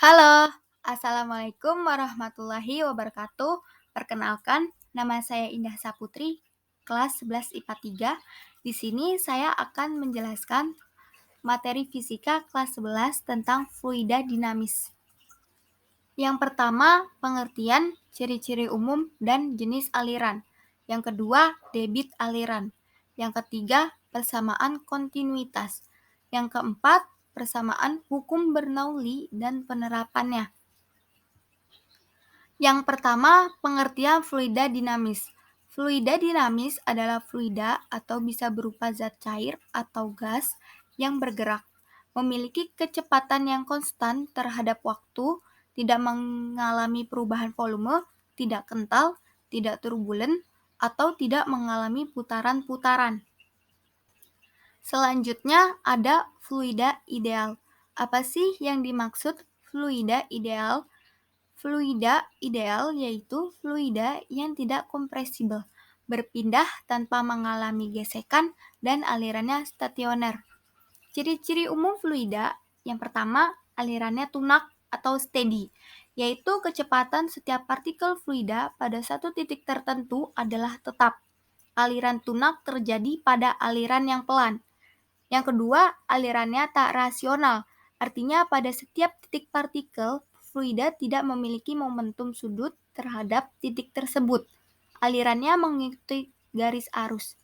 Halo, Assalamualaikum warahmatullahi wabarakatuh. Perkenalkan, nama saya Indah Saputri, kelas 11 IPA 3. Di sini saya akan menjelaskan materi fisika kelas 11 tentang fluida dinamis. Yang pertama, pengertian, ciri-ciri umum, dan jenis aliran. Yang kedua, debit aliran. Yang ketiga, persamaan kontinuitas. Yang keempat, persamaan hukum Bernoulli dan penerapannya. Yang pertama, pengertian fluida dinamis. Fluida dinamis adalah fluida atau bisa berupa zat cair atau gas yang bergerak, memiliki kecepatan yang konstan terhadap waktu, tidak mengalami perubahan volume, tidak kental, tidak turbulen, atau tidak mengalami putaran-putaran. Selanjutnya ada fluida ideal. Apa sih yang dimaksud fluida ideal? Fluida ideal yaitu fluida yang tidak kompresibel, berpindah tanpa mengalami gesekan, dan alirannya stasioner. Ciri-ciri umum fluida, yang pertama, alirannya tunak atau steady, yaitu kecepatan setiap partikel fluida pada satu titik tertentu adalah tetap. Aliran tunak terjadi pada aliran yang pelan. Yang kedua, alirannya tak rasional, artinya pada setiap titik partikel, fluida tidak memiliki momentum sudut terhadap titik tersebut. Alirannya mengikuti garis arus.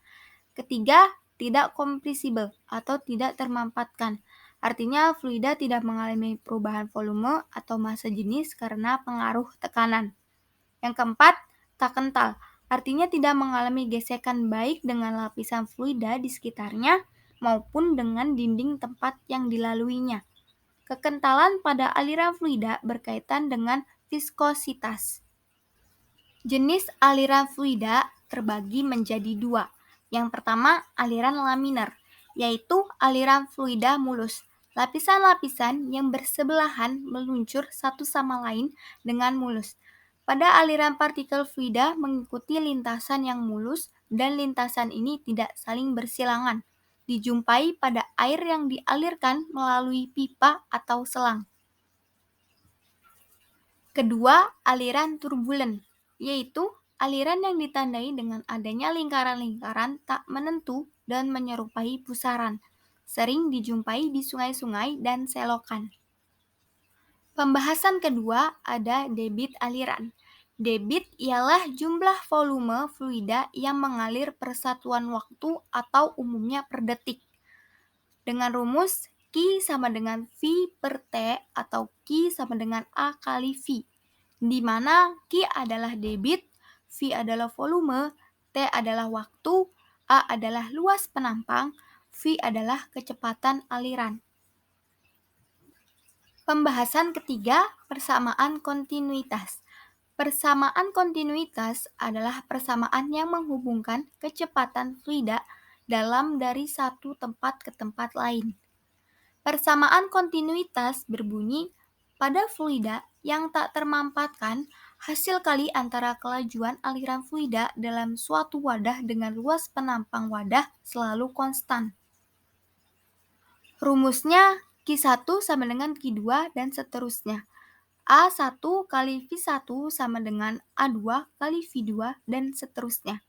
Ketiga, tidak kompresibel atau tidak termampatkan. Artinya fluida tidak mengalami perubahan volume atau massa jenis karena pengaruh tekanan. Yang keempat, tak kental. Artinya tidak mengalami gesekan baik dengan lapisan fluida di sekitarnya maupun dengan dinding tempat yang dilaluinya. Kekentalan pada aliran fluida berkaitan dengan viskositas. Jenis aliran fluida terbagi menjadi dua. Yang pertama, aliran laminar, yaitu aliran fluida mulus. Lapisan-lapisan yang bersebelahan meluncur satu sama lain dengan mulus. Pada aliran partikel fluida mengikuti lintasan yang mulus dan lintasan ini tidak saling bersilangan. Dijumpai pada air yang dialirkan melalui pipa atau selang. Kedua, aliran turbulen, yaitu aliran yang ditandai dengan adanya lingkaran-lingkaran tak menentu dan menyerupai pusaran. Sering dijumpai di sungai-sungai dan selokan. Pembahasan kedua ada debit aliran. Debit ialah jumlah volume fluida yang mengalir per satuan waktu atau umumnya per detik. Dengan rumus Q sama dengan V per T atau Q sama dengan A kali V, di mana Q adalah debit, V adalah volume, T adalah waktu, A adalah luas penampang, V adalah kecepatan aliran. Pembahasan ketiga, persamaan kontinuitas. Persamaan kontinuitas adalah persamaan yang menghubungkan kecepatan fluida dalam dari satu tempat ke tempat lain. Persamaan kontinuitas berbunyi, pada fluida yang tak termampatkan, hasil kali antara kelajuan aliran fluida dalam suatu wadah dengan luas penampang wadah selalu konstan. Rumusnya Q1 sama dengan Q2 dan seterusnya. A1 kali V1 sama dengan A2 kali V2 dan seterusnya.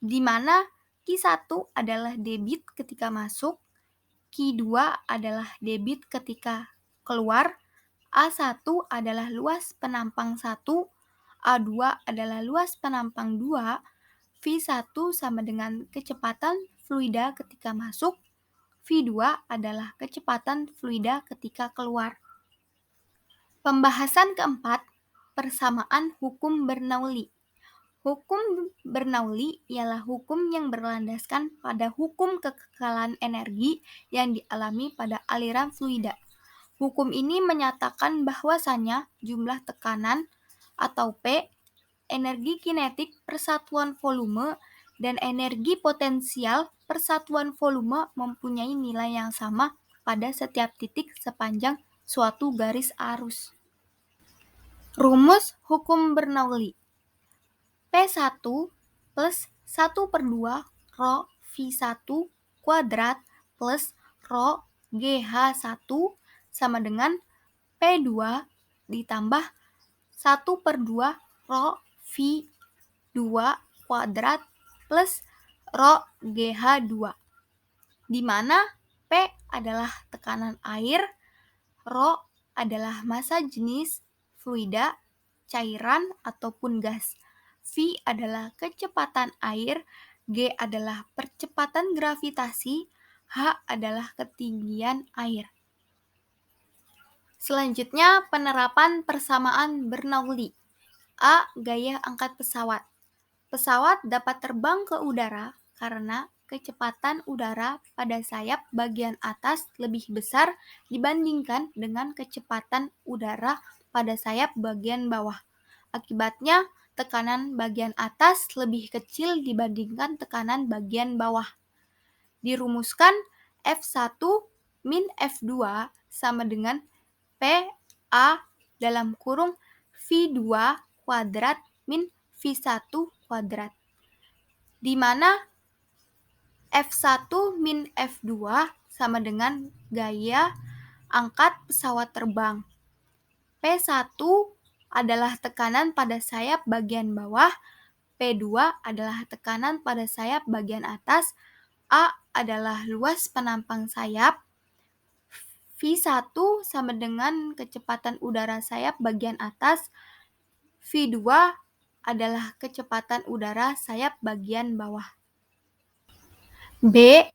Di mana Q1 adalah debit ketika masuk, Q2 adalah debit ketika keluar, A1 adalah luas penampang 1, A2 adalah luas penampang 2, V1 sama dengan kecepatan fluida ketika masuk, V2 adalah kecepatan fluida ketika keluar. Pembahasan keempat, persamaan hukum Bernoulli. Hukum Bernoulli ialah hukum yang berlandaskan pada hukum kekekalan energi yang dialami pada aliran fluida. Hukum ini menyatakan bahwasannya jumlah tekanan atau P, energi kinetik persatuan volume, dan energi potensial persatuan volume mempunyai nilai yang sama pada setiap titik sepanjang suatu garis arus. Rumus hukum Bernoulli. P1 plus 1 per 2 rho V1 kuadrat plus rho GH1 sama dengan P2 ditambah 1/2 Rho V2 kuadrat plus Rho GH2, di mana P adalah tekanan air, Rho adalah massa jenis fluida, cairan, ataupun gas. V adalah kecepatan air, G adalah percepatan gravitasi, H adalah ketinggian air. Selanjutnya, penerapan persamaan Bernoulli. A. Gaya angkat pesawat. Pesawat dapat terbang ke udara karena kecepatan udara pada sayap bagian atas lebih besar dibandingkan dengan kecepatan udara pada sayap bagian bawah. Akibatnya, tekanan bagian atas lebih kecil dibandingkan tekanan bagian bawah. Dirumuskan F1 min F2 sama dengan PA dalam kurung V2 kuadrat min V1 kuadrat, di mana F1 min F2 sama dengan gaya angkat pesawat terbang. P1 adalah tekanan pada sayap bagian bawah, P2 adalah tekanan pada sayap bagian atas, A adalah luas penampang sayap, V1 sama dengan kecepatan udara sayap bagian atas, V2 adalah kecepatan udara sayap bagian bawah. B.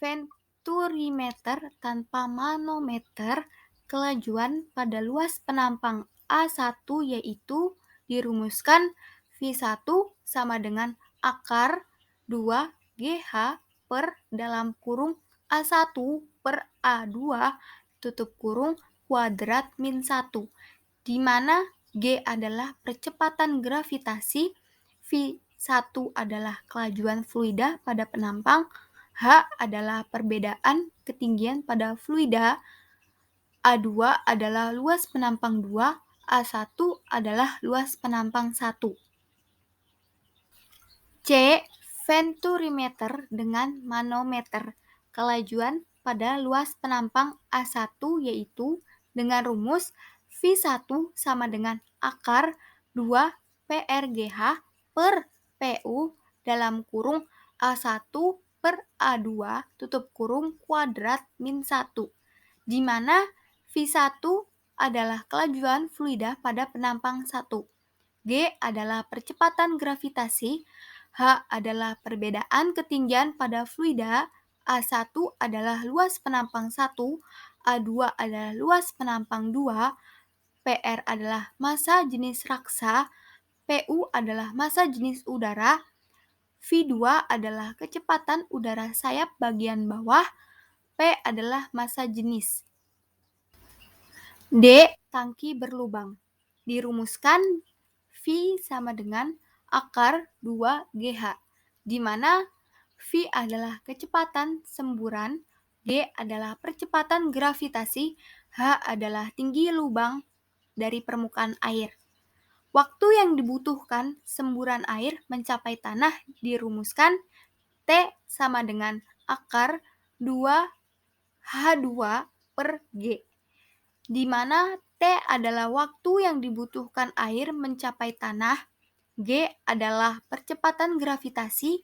Venturimeter tanpa manometer. Kelajuan pada luas penampang A1 yaitu dirumuskan V1 sama dengan akar 2 GH per dalam kurung A1 per A2 tutup kurung kuadrat min 1, di mana G adalah percepatan gravitasi, V1 adalah kelajuan fluida pada penampang, H adalah perbedaan ketinggian pada fluida, A2 adalah luas penampang 2, A1 adalah luas penampang 1. C. Venturimeter dengan manometer. Kelajuan pada luas penampang A1 yaitu dengan rumus V1 sama dengan akar 2 PRGH per PU dalam kurung A1 per A2 tutup kurung kuadrat min 1, di mana V1 adalah kelajuan fluida pada penampang 1, G adalah percepatan gravitasi, H adalah perbedaan ketinggian pada fluida, A1 adalah luas penampang 1, A2 adalah luas penampang 2, PR adalah massa jenis raksa, PU adalah massa jenis udara, V2 adalah kecepatan udara sayap bagian bawah, P adalah massa jenis. D. Tangki berlubang. Dirumuskan V sama dengan akar 2 GH, di mana V adalah kecepatan semburan, G adalah percepatan gravitasi, H adalah tinggi lubang dari permukaan air. Waktu yang dibutuhkan semburan air mencapai tanah dirumuskan T sama dengan akar 2 H2 per G, di mana T adalah waktu yang dibutuhkan air mencapai tanah, G adalah percepatan gravitasi,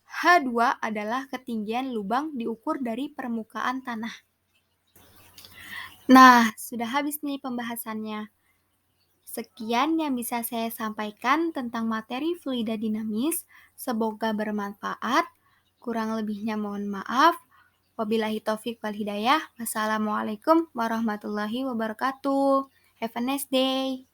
H2 adalah ketinggian lubang diukur dari permukaan tanah. Nah, sudah habis nih pembahasannya. Sekian yang bisa saya sampaikan tentang materi fluida dinamis. Semoga bermanfaat. Kurang lebihnya mohon maaf. Wabillahi taufik wal hidayah. Wassalamualaikum warahmatullahi wabarakatuh. Have a nice day.